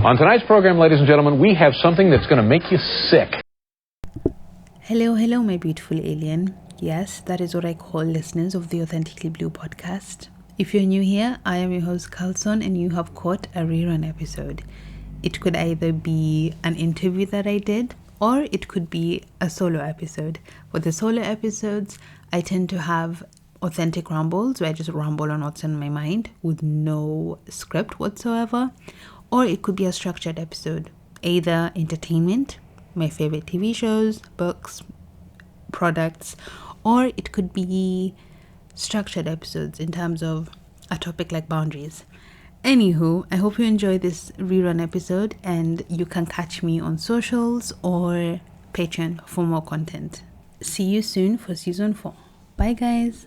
On tonight's program, ladies and gentlemen, we have something that's going to make you sick. Hello, my beautiful alien. Yes, that is what I call listeners of the Authentically Blue podcast. If you're new here, I am your host, Carlson, and you have caught a rerun episode. It could either be an interview that I did, or it could be a solo episode. For the solo episodes, I tend to have authentic rambles, where I just ramble on what's in my mind with no script whatsoever. Or it could be a structured episode, either entertainment, my favorite TV shows, books, products, or it could be structured episodes in terms of a topic like boundaries. Anywho, I hope you enjoy this rerun episode and you can catch me on socials or Patreon for more content. See you soon for season 4. Bye guys.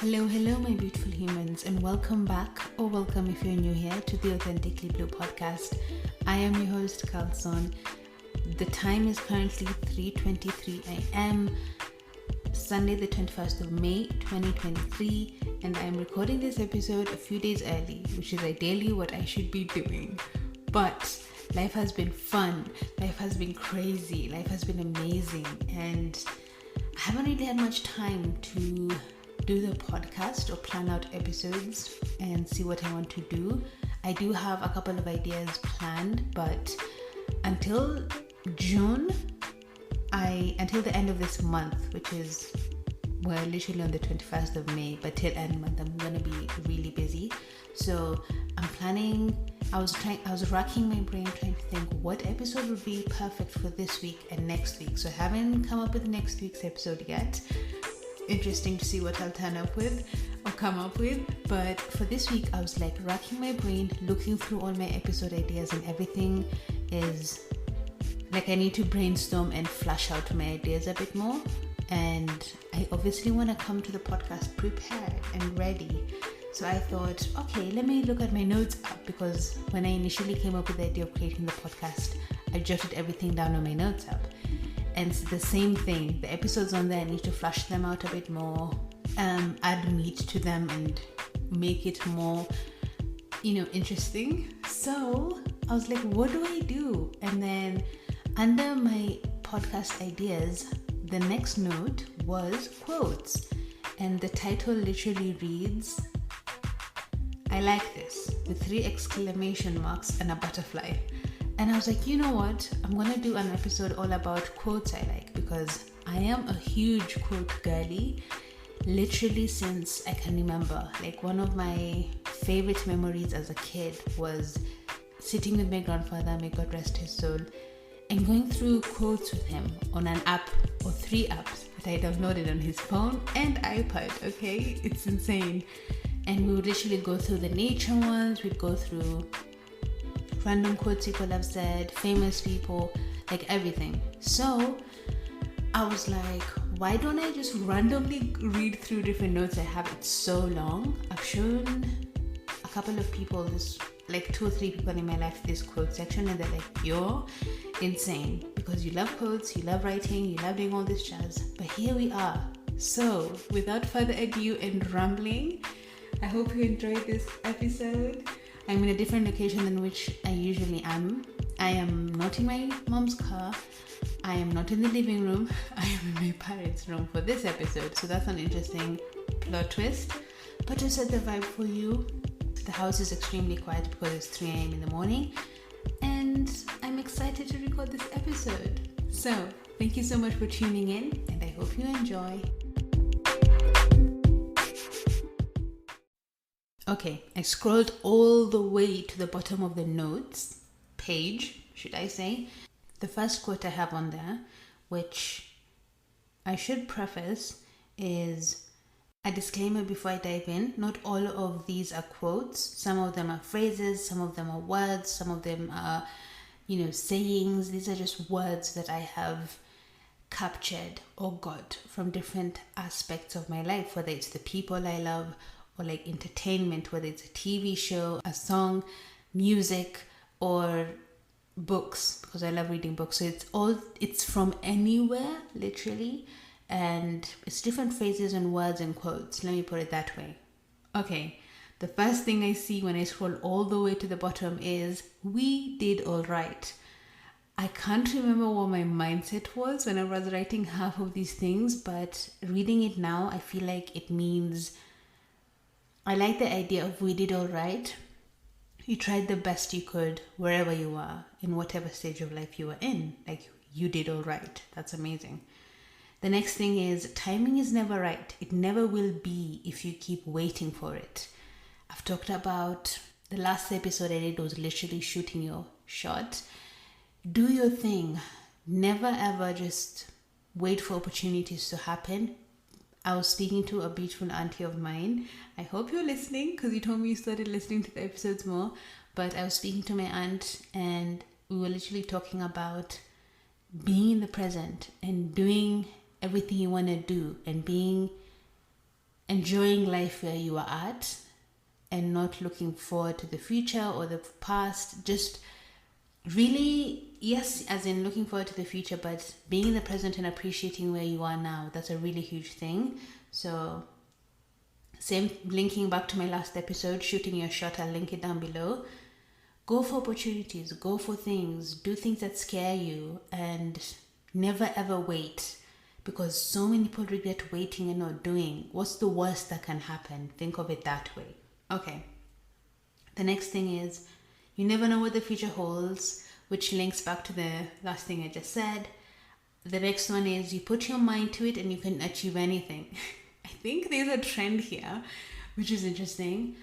Hello, my beautiful humans, and welcome back, or welcome if you're new here, to the Authentically Blue podcast. I am your host, Carlson. The time is currently 3:23 a.m., Sunday the 21st of May, 2023, and I am recording this episode a few days early, which is ideally what I should be doing. But life has been fun, life has been crazy, life has been amazing, and I haven't really had much time to do the podcast or plan out episodes and see what I want to do. I do have a couple of ideas planned, but until the end of this month, which is, we're literally on the 21st of May, but till end month I'm gonna be really busy. So I'm planning, I was racking my brain trying to think what episode would be perfect for this week and next week. So I haven't come up with next week's episode yet. Interesting to see what I'll come up with. But for this week, I was like racking my brain, looking through all my episode ideas, and everything is like I need to brainstorm and flesh out my ideas a bit more. And I obviously want to come to the podcast prepared and ready. So I thought, okay, let me look at my notes app, because when I initially came up with the idea of creating the podcast, I jotted everything down on my notes app. And it's the same thing, the episodes on there, I need to flush them out a bit more, add meat to them and make it more, interesting. So I was like, what do I do? And then under my podcast ideas, the next note was quotes. And the title literally reads, I like this, with 3 exclamation marks and a butterfly. And I was like, you know what? I'm going to do an episode all about quotes I like, because I am a huge quote girly, literally since I can remember. Like, one of my favorite memories as a kid was sitting with my grandfather, may God rest his soul, and going through quotes with him on an app or 3 apps that I downloaded on his phone and iPad, okay? It's insane. And we would literally go through the nature ones, we'd go through random quotes people have said, famous people, like everything. So I was like, why don't I just randomly read through different notes I have? It's so long. I've shown a couple of people this, like 2 or 3 people in my life, this quote section, and they're like, you're insane because you love quotes, you love writing, you love doing all this jazz. But here we are. So without further ado and rambling, I hope you enjoyed this episode. I'm in a different location than which I usually am. I am not in my mom's car. I am not in the living room. I am in my parents' room for this episode. So that's an interesting plot twist. But to set the vibe for you, the house is extremely quiet because it's 3 a.m. in the morning. And I'm excited to record this episode. So thank you so much for tuning in, and I hope you enjoy. Okay, I scrolled all the way to the bottom of the notes page, should I say. The first quote I have on there, which I should preface, is a disclaimer before I dive in. Not all of these are quotes. Some of them are phrases, some of them are words, some of them are, sayings. These are just words that I have captured or got from different aspects of my life, whether it's the people I love, or like entertainment, whether it's a TV show, a song, music, or books, because I love reading books. So it's from anywhere, literally. and it's different phrases and words and quotes. Let me put it that way. Okay, the first thing I see when I scroll all the way to the bottom is "we did all right." I can't remember what my mindset was when I was writing half of these things, but reading it now, I feel like it means, I like the idea of "we did all right." You tried the best you could wherever you are, in whatever stage of life you were in. Like, you did all right. That's amazing. The next thing is, timing is never right. It never will be if you keep waiting for it. I've talked about, the last episode I did was literally shooting your shot. Do your thing. Never ever just wait for opportunities to happen. I was speaking to a beautiful auntie of mine. I hope you're listening, because you told me you started listening to the episodes more. But I was speaking to my aunt and we were literally talking about being in the present and doing everything you want to do and enjoying life where you are at and not looking forward to the future or the past. Just really, yes, as in looking forward to the future, but being in the present and appreciating where you are now. That's a really huge thing. So same, linking back to my last episode, shooting your shot, I'll link it down below. Go for opportunities, go for things, do things that scare you, and never ever wait, because so many people regret waiting and not doing. What's the worst that can happen? Think of it that way. Okay, the next thing is, you never know what the future holds, which links back to the last thing I just said. The next one is, you put your mind to it and you can achieve anything. I think there's a trend here, which is interesting.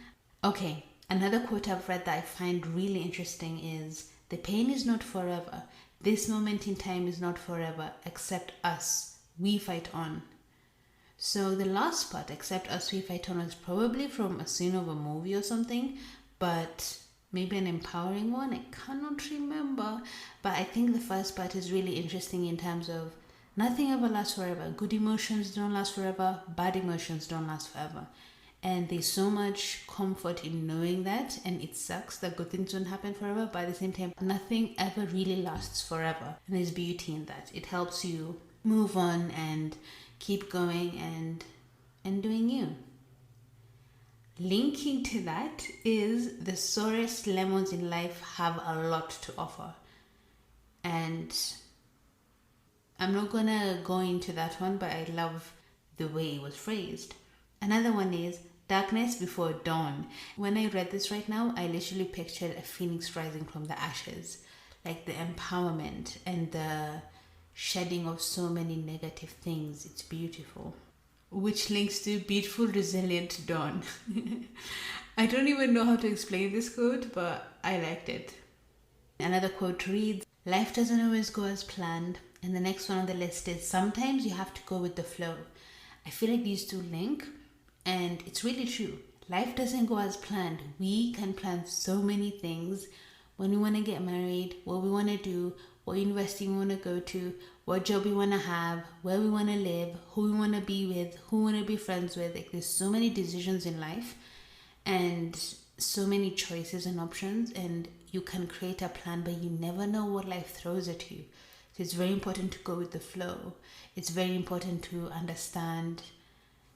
Okay, another quote I've read that I find really interesting is, the pain is not forever. This moment in time is not forever, except us. We fight on. So the last part, except us, we fight on, was probably from a scene of a movie or something, but maybe an empowering one. I cannot remember. But I think the first part is really interesting in terms of nothing ever lasts forever. Good emotions don't last forever. Bad emotions don't last forever. And there's so much comfort in knowing that, and it sucks that good things don't happen forever, but at the same time, nothing ever really lasts forever. And there's beauty in that. It helps you move on and keep going and doing you. Linking to that is, the sorest lemons in life have a lot to offer. And I'm not gonna go into that one, but I love the way it was phrased. Another one is, darkness before dawn. When I read this right now, I literally pictured a phoenix rising from the ashes. Like the empowerment and the shedding of so many negative things. It's beautiful. Which links to beautiful, resilient dawn. I don't even know how to explain this quote, but I liked it. Another quote reads, life doesn't always go as planned. And the next one on the list is, sometimes you have to go with the flow. I feel like these two link, and it's really true. Life doesn't go as planned. We can plan so many things. When we want to get married, what we want to do, what university we want to go to, what job we want to have, where we want to live, who we want to be with, who we want to be friends with. Like, there's so many decisions in life and so many choices and options, and you can create a plan, but you never know what life throws at you. So it's very important to go with the flow. It's very important to understand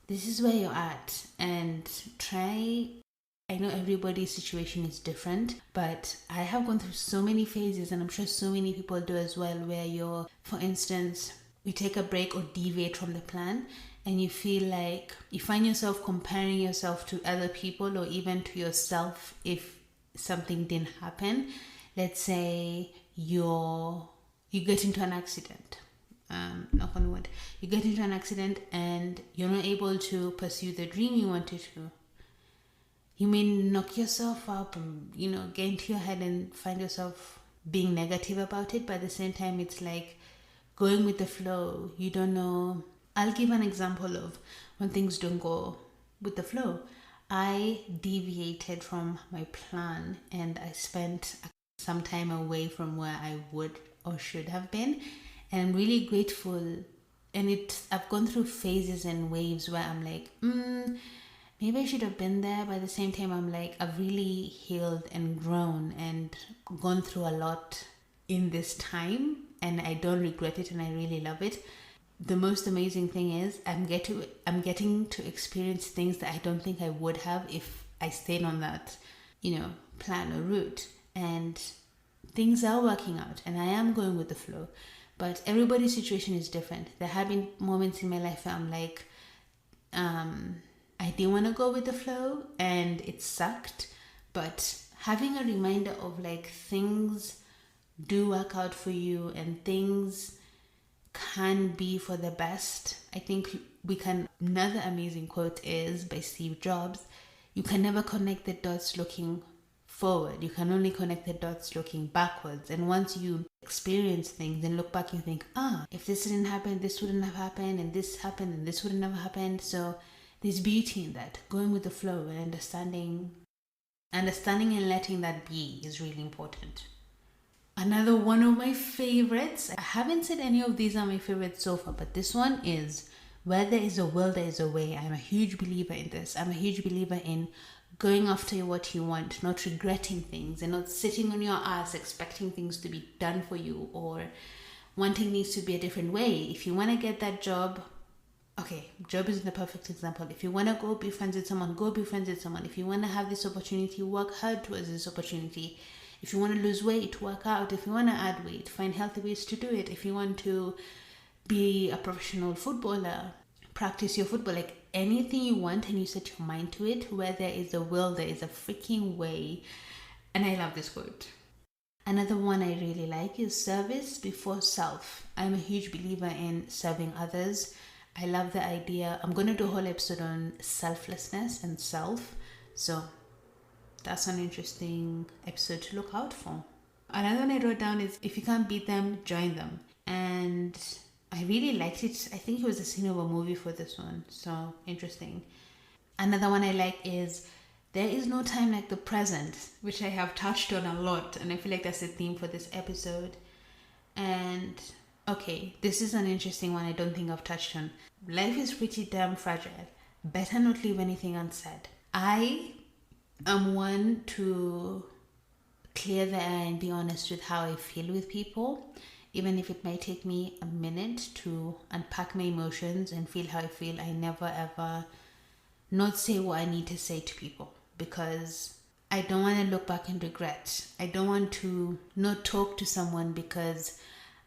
this is where you're at and try. I know everybody's situation is different, but I have gone through so many phases, and I'm sure so many people do as well, where you're, for instance, you take a break or deviate from the plan, and you feel like you find yourself comparing yourself to other people or even to yourself if something didn't happen. Let's say you get into an accident. Knock on wood. You get into an accident and you're not able to pursue the dream you wanted to. You may knock yourself up and, get into your head and find yourself being negative about it. But at the same time, it's like going with the flow. You don't know. I'll give an example of when things don't go with the flow. I deviated from my plan and I spent some time away from where I would or should have been. And I'm really grateful. And I've gone through phases and waves where I'm like, maybe I should have been there. But at the same time, I'm like, I've really healed and grown and gone through a lot in this time. And I don't regret it and I really love it. the most amazing thing is I'm getting to experience things that I don't think I would have if I stayed on that, plan or route. And things are working out and I am going with the flow. But everybody's situation is different. There have been moments in my life where I'm like, I didn't want to go with the flow and it sucked. But having a reminder of like things do work out for you and things can be for the best. I think another amazing quote is by Steve Jobs: you can never connect the dots looking forward. You can only connect the dots looking backwards. And once you experience things and look back, you think, if this didn't happen, this wouldn't have happened, and this happened, and this wouldn't have happened. So there's beauty in that. Going with the flow and understanding and letting that be is really important. Another one of my favorites, I haven't said any of these are my favorites so far, but this one is: where there is a will, there is a way. I'm a huge believer in this. I'm a huge believer in going after what you want, not regretting things and not sitting on your ass expecting things to be done for you or wanting things to be a different way. If you want to get that job, job isn't the perfect example. If you want to go be friends with someone, go be friends with someone. If you want to have this opportunity, work hard towards this opportunity. If you want to lose weight, work out. If you want to add weight, find healthy ways to do it. If you want to be a professional footballer, practice your football. Like anything you want and you set your mind to it, where there is a will, there is a freaking way. And I love this quote. Another one I really like is service before self. I'm a huge believer in serving others. I love the idea. I'm going to do a whole episode on selflessness and self. So that's an interesting episode to look out for. Another one I wrote down is: if you can't beat them, join them. And I really liked it. I think it was a scene of a movie for this one. So interesting. Another one I like is: there is no time like the present, which I have touched on a lot. And I feel like that's the theme for this episode. And this is an interesting one I don't think I've touched on. Life is pretty damn fragile. Better not leave anything unsaid. I am one to clear the air and be honest with how I feel with people, even if it might take me a minute to unpack my emotions and feel how I feel. I never ever not say what I need to say to people, because I don't want to look back and regret. I don't want to not talk to someone because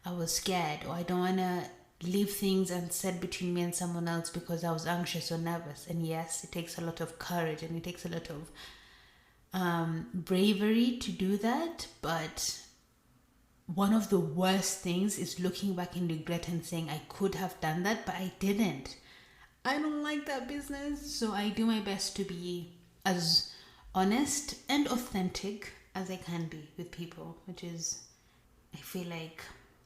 I was scared, or I don't want to leave things unsaid between me and someone else because I was anxious or nervous. And yes, it takes a lot of courage and it takes a lot of bravery to do that. But one of the worst things is looking back in regret and saying, I could have done that, but I didn't. I don't like that business. So I do my best to be as honest and authentic as I can be with people, which is, I feel like,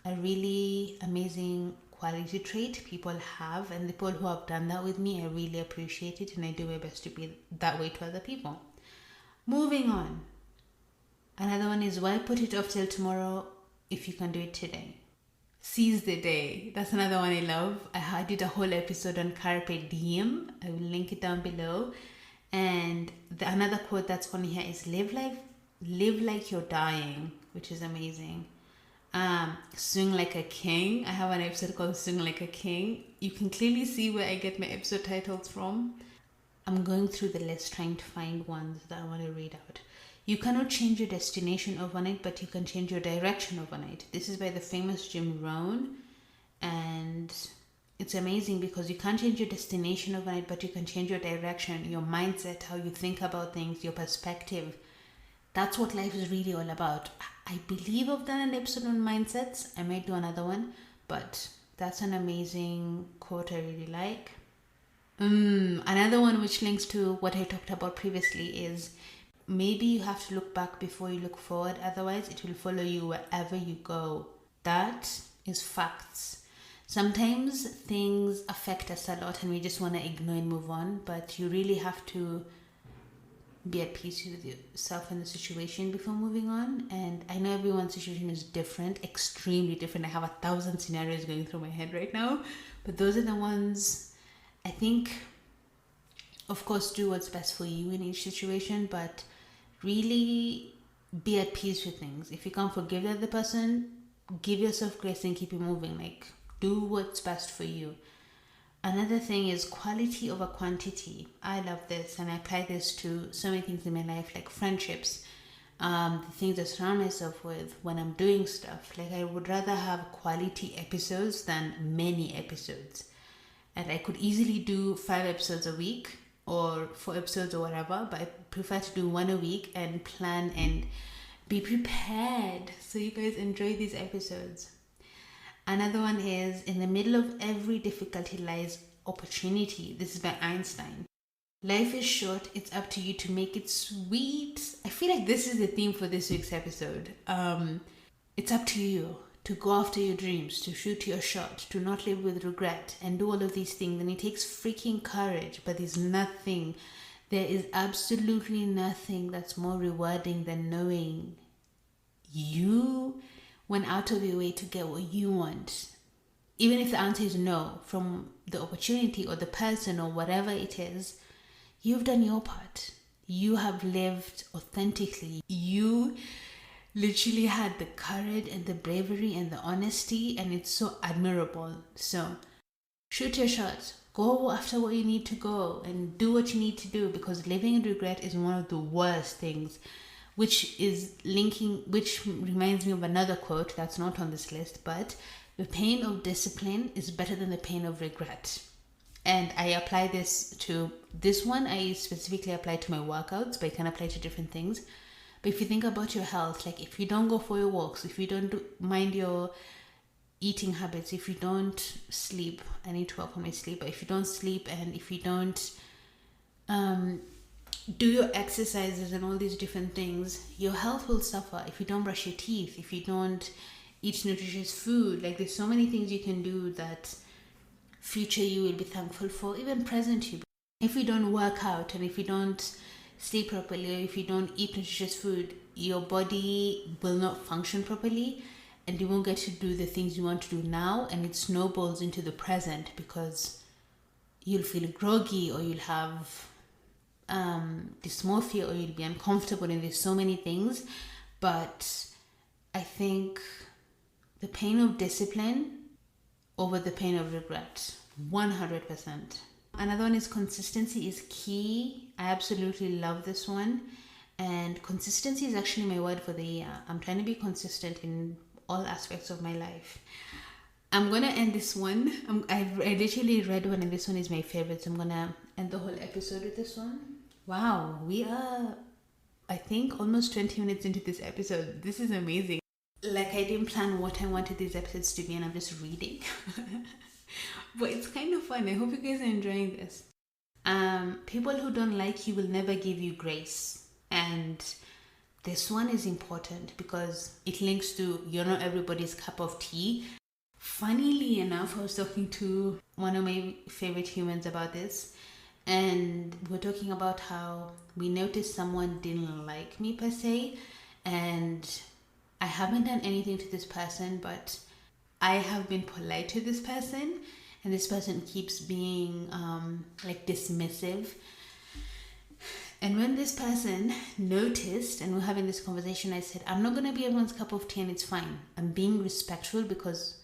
a really amazing quality trait people have. And the people who have done that with me, I really appreciate it, and I do my best to be that way to other people. Moving on. Another one is: why put it off till tomorrow if you can do it today? Seize the day. That's another one I love. I did a whole episode on Carpe Diem. I will link it down below. And another quote that's funny here is: live like you're dying, which is amazing. Swing like a king. I have an episode called Swing Like a King. You can clearly see where I get my episode titles from. I'm going through the list trying to find ones that I want to read out. You cannot change your destination overnight, but you can change your direction overnight. This is by the famous Jim Rohn, and it's amazing because you can't change your destination overnight, but you can change your direction, your mindset, how you think about things, your perspective. That's what life is really all about. I believe I've done an episode on mindsets. I might do another one, but that's an amazing quote I really like. Another one which links to what I talked about previously is: maybe you have to look back before you look forward, otherwise it will follow you wherever you go. That is facts. Sometimes things affect us a lot and we just want to ignore and move on, but you really have to be at peace with yourself and the situation before moving on. And I know everyone's situation is different, extremely different. I have 1,000 scenarios going through my head right now, but those are the ones I think. Of course, do what's best for you in each situation, but really be at peace with things. If you can't forgive the other person, give yourself grace and keep it moving. Like, Do what's best for you. Another thing is quality over quantity. I love this, and I apply this to so many things in my life, like friendships, the things I surround myself with when I'm doing stuff. Like, I would rather have quality episodes than many episodes. And I could easily do 5 episodes a week or 4 episodes or whatever, but I prefer to do 1 a week and plan and be prepared so you guys enjoy these episodes. Another one is, in the middle of every difficulty lies opportunity. This is by Einstein. Life is short. It's up to you to make it sweet. I feel like this is the theme for this week's episode. It's up to you to go after your dreams, to shoot your shot, to not live with regret, and do all of these things. And it takes freaking courage, but there is absolutely nothing that's more rewarding than knowing you went out of your way to get what you want. Even if the answer is no, from the opportunity or the person or whatever it is, you've done your part. You have lived authentically. You literally had the courage and the bravery and the honesty, and it's so admirable. So shoot your shot. Go after what you need to go and do what you need to do, because living in regret is one of the worst things. Which reminds me of another quote that's not on this list, but the pain of discipline is better than the pain of regret. And I apply this to this one. I specifically apply to my workouts, but I can apply to different things. But if you think about your health, like if you don't go for your walks, if you don't mind your eating habits, if you don't sleep, I need to work on my sleep, but if you don't sleep and if you don't do your exercises and all these different things, your health will suffer. If you don't brush your teeth, if you don't eat nutritious food, like there's so many things you can do that future you will be thankful for, even present you. If you don't work out and if you don't sleep properly, or if you don't eat nutritious food, your body will not function properly and you won't get to do the things you want to do now, and it snowballs into the present because you'll feel groggy, or you'll have dysmorphia, or you'll be uncomfortable, and there's so many things. But I think the pain of discipline over the pain of regret, 100%. Another one is consistency is key. I absolutely love this one, and consistency is actually my word for the year. I'm trying to be consistent in all aspects of my life. I'm gonna end this one. I literally read one, and this one is my favorite, so I'm gonna end the whole episode with this one. Wow, we are, I think, almost 20 minutes into this episode. This is amazing. Like, I didn't plan what I wanted these episodes to be, and I'm just reading. But it's kind of fun. I hope you guys are enjoying this. People who don't like you will never give you grace. And this one is important because it links to you're not everybody's cup of tea. Funnily enough, I was talking to one of my favorite humans about this, and we're talking about how we noticed someone didn't like me per se, and I haven't done anything to this person, but I have been polite to this person, and this person keeps being like dismissive. And when this person noticed and we're having this conversation, I said, I'm not going to be everyone's cup of tea, and it's fine. I'm being respectful because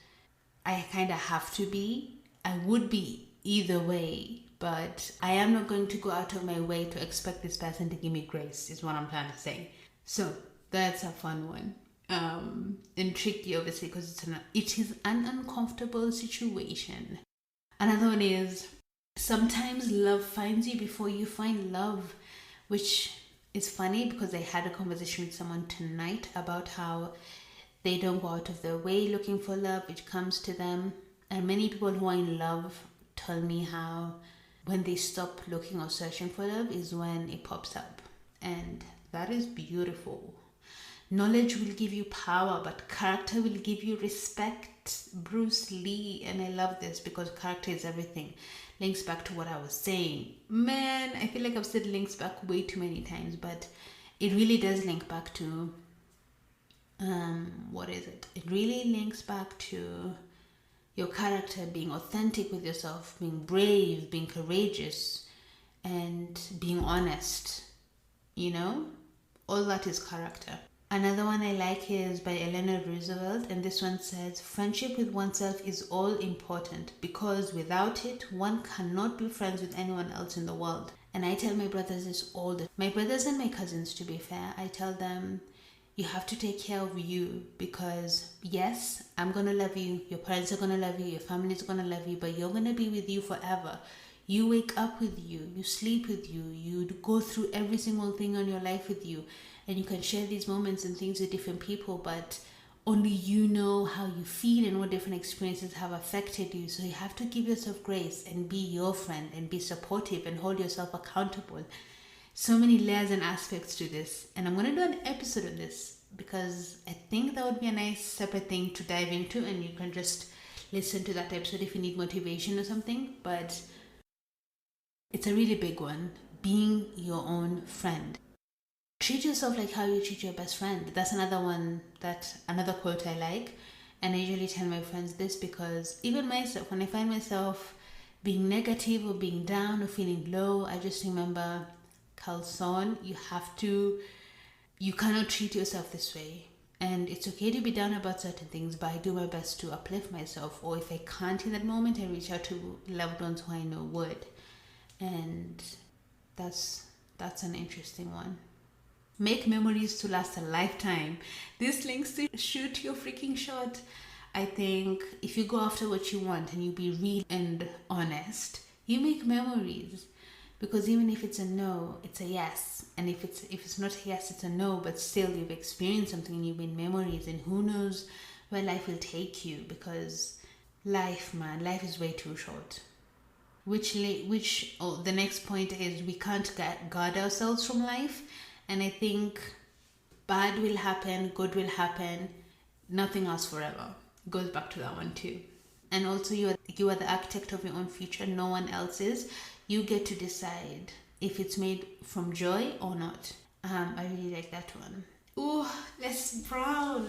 I kind of have to be. I would be either way, but I am not going to go out of my way to expect this person to give me grace, is what I'm trying to say. So that's a fun one. And tricky, obviously, because it is an uncomfortable situation. Another one is, sometimes love finds you before you find love, which is funny because I had a conversation with someone tonight about how they don't go out of their way looking for love, which comes to them. And many people who are in love tell me how when they stop looking or searching for love is when it pops up. And that is beautiful. Knowledge will give you power, but character will give you respect. Bruce Lee. And I love this because character is everything. Links back to what I was saying. Man, I feel like I've said links back way too many times, but it really does link back to what is it? It really links back to your character, being authentic with yourself, being brave, being courageous, and being honest. You know, all that is character. Another one I like is by Eleanor Roosevelt, and this one says, friendship with oneself is all important because without it, one cannot be friends with anyone else in the world. And I tell my brothers this all the time. My brothers and my cousins, to be fair, I tell them, you have to take care of you because yes, I'm gonna love you, your parents are gonna love you, your family is gonna love you, but you're gonna be with you forever. You wake up with you, you sleep with you, you go through every single thing on your life with you, and you can share these moments and things with different people, but only you know how you feel and what different experiences have affected you. So you have to give yourself grace and be your friend and be supportive and hold yourself accountable. So many layers and aspects to this, and I'm going to do an episode on this because I think that would be a nice separate thing to dive into, and you can just listen to that episode if you need motivation or something. But it's a really big one, being your own friend. Treat yourself like how you treat your best friend. That's another quote I like, and I usually tell my friends this because even myself, when I find myself being negative or being down or feeling low, I just remember, Carlson, you cannot treat yourself this way. And it's okay to be down about certain things, but I do my best to uplift myself. Or if I can't in that moment, I reach out to loved ones who I know would. And that's an interesting one. Make memories to last a lifetime. This links to shoot your freaking shot. I think if you go after what you want and you be real and honest, you make memories. Because even if it's a no, it's a yes. And if it's not a yes, it's a no, but still you've experienced something and you've made memories, and who knows where life will take you, because life is way too short. The next point is we can't guard ourselves from life. And I think bad will happen, good will happen, nothing lasts forever. Goes back to that one too. And also you are the architect of your own future, no one else is. You get to decide if it's made from joy or not. I really like that one. Ooh, Les Brown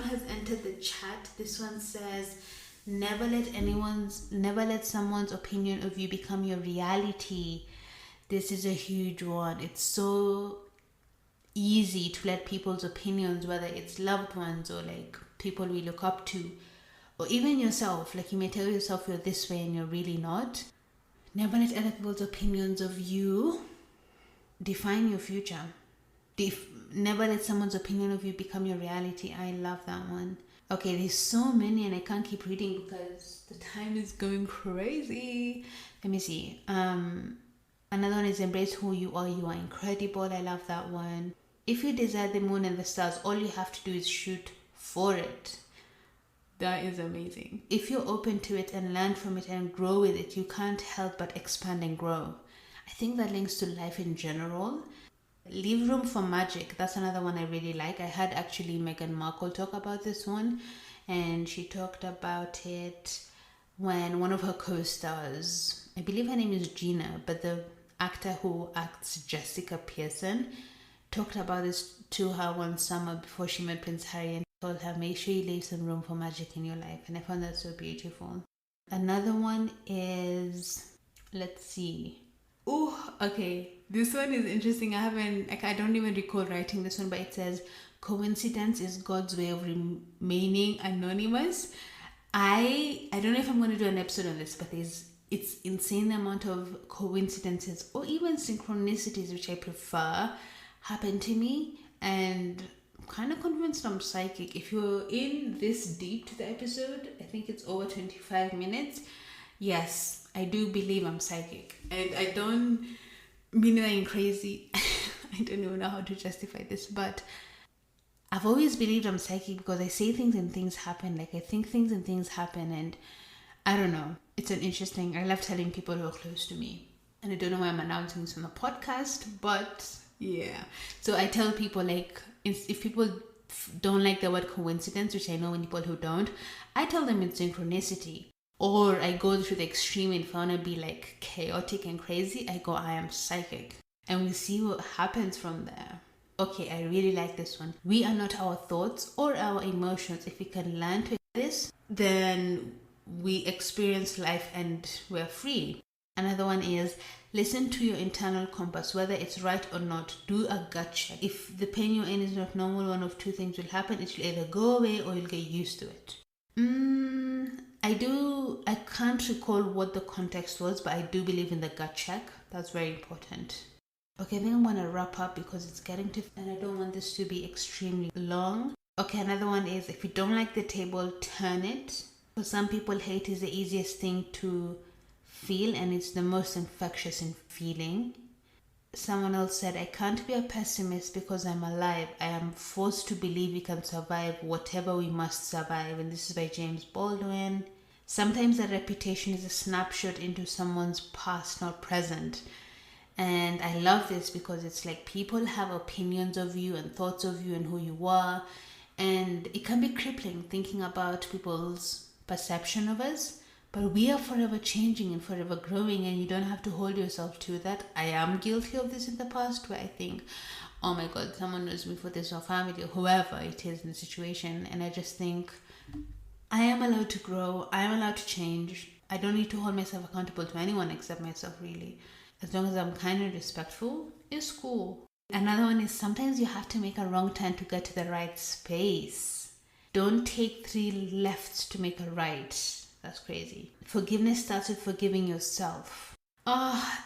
has entered the chat. This one says, never let someone's opinion of you become your reality. This is a huge one. It's so easy to let people's opinions, whether it's loved ones or like people we look up to, or even yourself, like you may tell yourself you're this way and you're really not. Never let other people's opinions of you define your future. Never let someone's opinion of you become your reality. I love that one. Okay, there's so many and I can't keep reading because the time is going crazy. Let me see. Another one is embrace who you are. You are incredible. I love that one. If you desire the moon and the stars, all you have to do is shoot for it. That is amazing. If you're open to it and learn from it and grow with it, you can't help but expand and grow. I think that links to life in general. Leave room for magic. That's another one I really like. I had actually Meghan Markle talk about this one, and she talked about it when one of her co-stars, I believe her name is Gina, but the actor who acts Jessica Pearson, talked about this to her one summer before she met Prince Harry, and told her, make sure you leave some room for magic in your life. And I found that so beautiful. Another one is, let's see. Oh, okay. This one is interesting. I don't even recall writing this one, but it says, coincidence is God's way of remaining anonymous. I don't know if I'm going to do an episode on this, but it's insane the amount of coincidences or even synchronicities, which I prefer, happen to me, and I'm kind of convinced I'm psychic. If you're in this deep to the episode, I think it's over 25 minutes. Yes, I do believe I'm psychic, and I don't mean that I'm crazy. I don't even know how to justify this, but I've always believed I'm psychic because I say things and things happen. Like I think things and things happen, and I don't know. It's I love telling people who are close to me. And I don't know why I'm announcing this on the podcast, but yeah. So I tell people, like, if people don't like the word coincidence, which I know many people who don't, I tell them it's synchronicity. Or I go to the extreme, and if I want to be like chaotic and crazy, I go, I am psychic. And we see what happens from there. Okay, I really like this one. We are not our thoughts or our emotions. If we can learn to this, then we experience life and we're free. Another one is listen to your internal compass, whether it's right or not. Do a gut check. If the pain you're in is not normal, one of two things will happen. It will either go away or you'll get used to it. I can't recall what the context was, but I do believe in the gut check. That's very important. Okay, I think I'm gonna wrap up because it's getting to, and I don't want this to be extremely long. Okay, another one is if you don't like the table, turn it. For some people, hate is the easiest thing to feel, and it's the most infectious in feeling. Someone else said, I can't be a pessimist because I'm alive. I am forced to believe we can survive whatever we must survive. And this is by James Baldwin. Sometimes a reputation is a snapshot into someone's past, not present. And I love this because it's like people have opinions of you and thoughts of you and who you are. And it can be crippling thinking about people's perception of us. But we are forever changing and forever growing, and you don't have to hold yourself to that. I am guilty of this in the past where I think, oh my God, someone knows me for this, or family, or whoever it is in the situation. And I just think, I am allowed to grow. I am allowed to change. I don't need to hold myself accountable to anyone except myself, really. As long as I'm kind and respectful, it's cool. Another one is sometimes you have to make a wrong turn to get to the right space. Don't take 3 lefts to make a right. That's crazy. Forgiveness starts with forgiving yourself.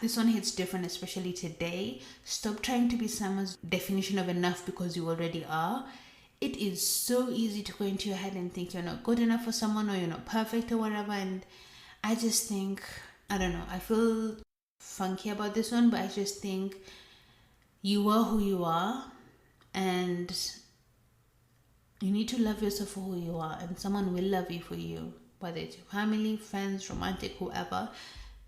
This one hits different, especially today. Stop trying to be someone's definition of enough because you already are. It is so easy to go into your head and think you're not good enough for someone or you're not perfect or whatever. And I just think, I don't know, I feel funky about this one, but I just think you are who you are and you need to love yourself for who you are, and someone will love you for you. Whether it's your family, friends, romantic, whoever,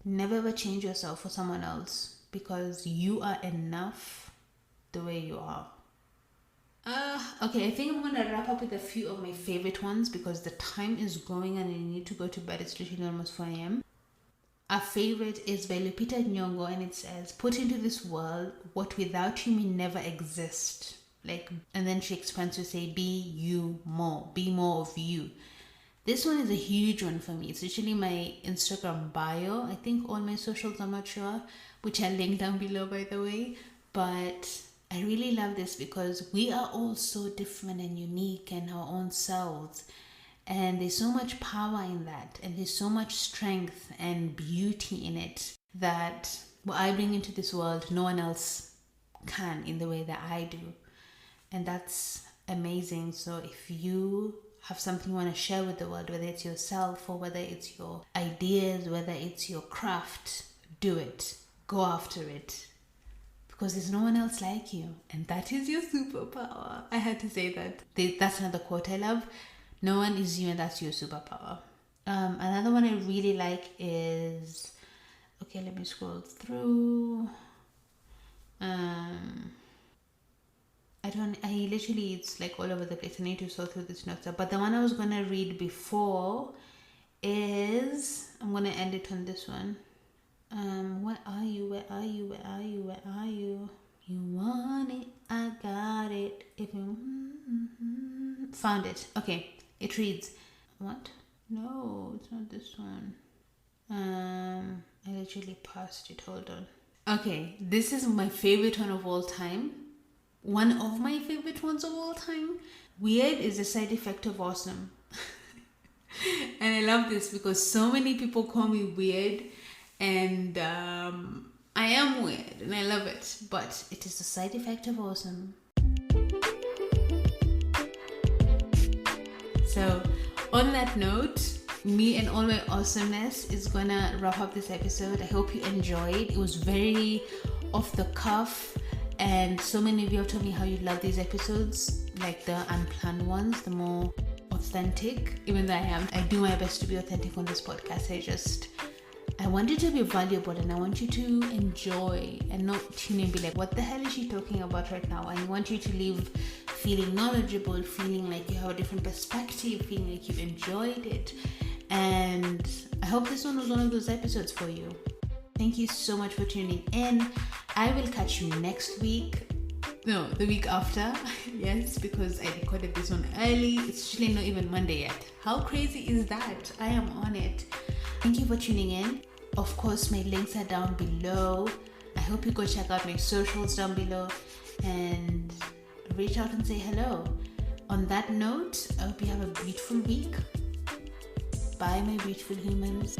never ever change yourself for someone else because you are enough the way you are. Okay, I think I'm gonna wrap up with a few of my favorite ones because the time is going and I need to go to bed. It's literally almost 4 a.m. Our favorite is by Lupita Nyong'o, and it says, put into this world what without you may never exist. And then she expands to say, be you more, be more of you. This one is a huge one for me. It's literally my Instagram bio. I think all my socials, I'm not sure, which I'll link down below, by the way. But I really love this because we are all so different and unique in our own selves. And there's so much power in that. And there's so much strength and beauty in it that what I bring into this world, no one else can in the way that I do. And that's amazing. So if you have something you want to share with the world, whether it's yourself or whether it's your ideas, whether it's your craft, do it. Go after it. Because there's no one else like you. And that is your superpower. I had to say that. That's another quote I love. No one is you and that's your superpower. Another one I really like is... Okay, let me scroll through. It's like all over the place. I need to sort through this notes. But the one I was going to read before is, I'm going to end it on this one. Where are you? Where are you? Where are you? Where are you? You want it, I got it. If you found it. Okay, it reads, what? No, it's not this one. I literally passed it. Hold on. Okay, this is my favorite one of all time. One of my favorite ones of all time. Weird is a side effect of awesome. And I love this because so many people call me weird, and I am weird and I love it, but it is a side effect of awesome. So on that note, me and all my awesomeness is gonna wrap up this episode. I hope you enjoyed. It was very off the cuff. And so many of you have told me how you love these episodes, like the unplanned ones, the more authentic. Even though I do my best to be authentic on this podcast. I want it to be valuable and I want you to enjoy and not tune in and be like, what the hell is she talking about right now? I want you to leave feeling knowledgeable, feeling like you have a different perspective, feeling like you enjoyed it. And I hope this one was one of those episodes for you. Thank you so much for tuning in. I will catch you next week. No, the week after. Yes, because I recorded this one early. It's actually not even Monday yet. How crazy is that? I am on it. Thank you for tuning in. Of course, my links are down below. I hope you go check out my socials down below and reach out and say hello. On that note, I hope you have a beautiful week. Bye, my beautiful humans.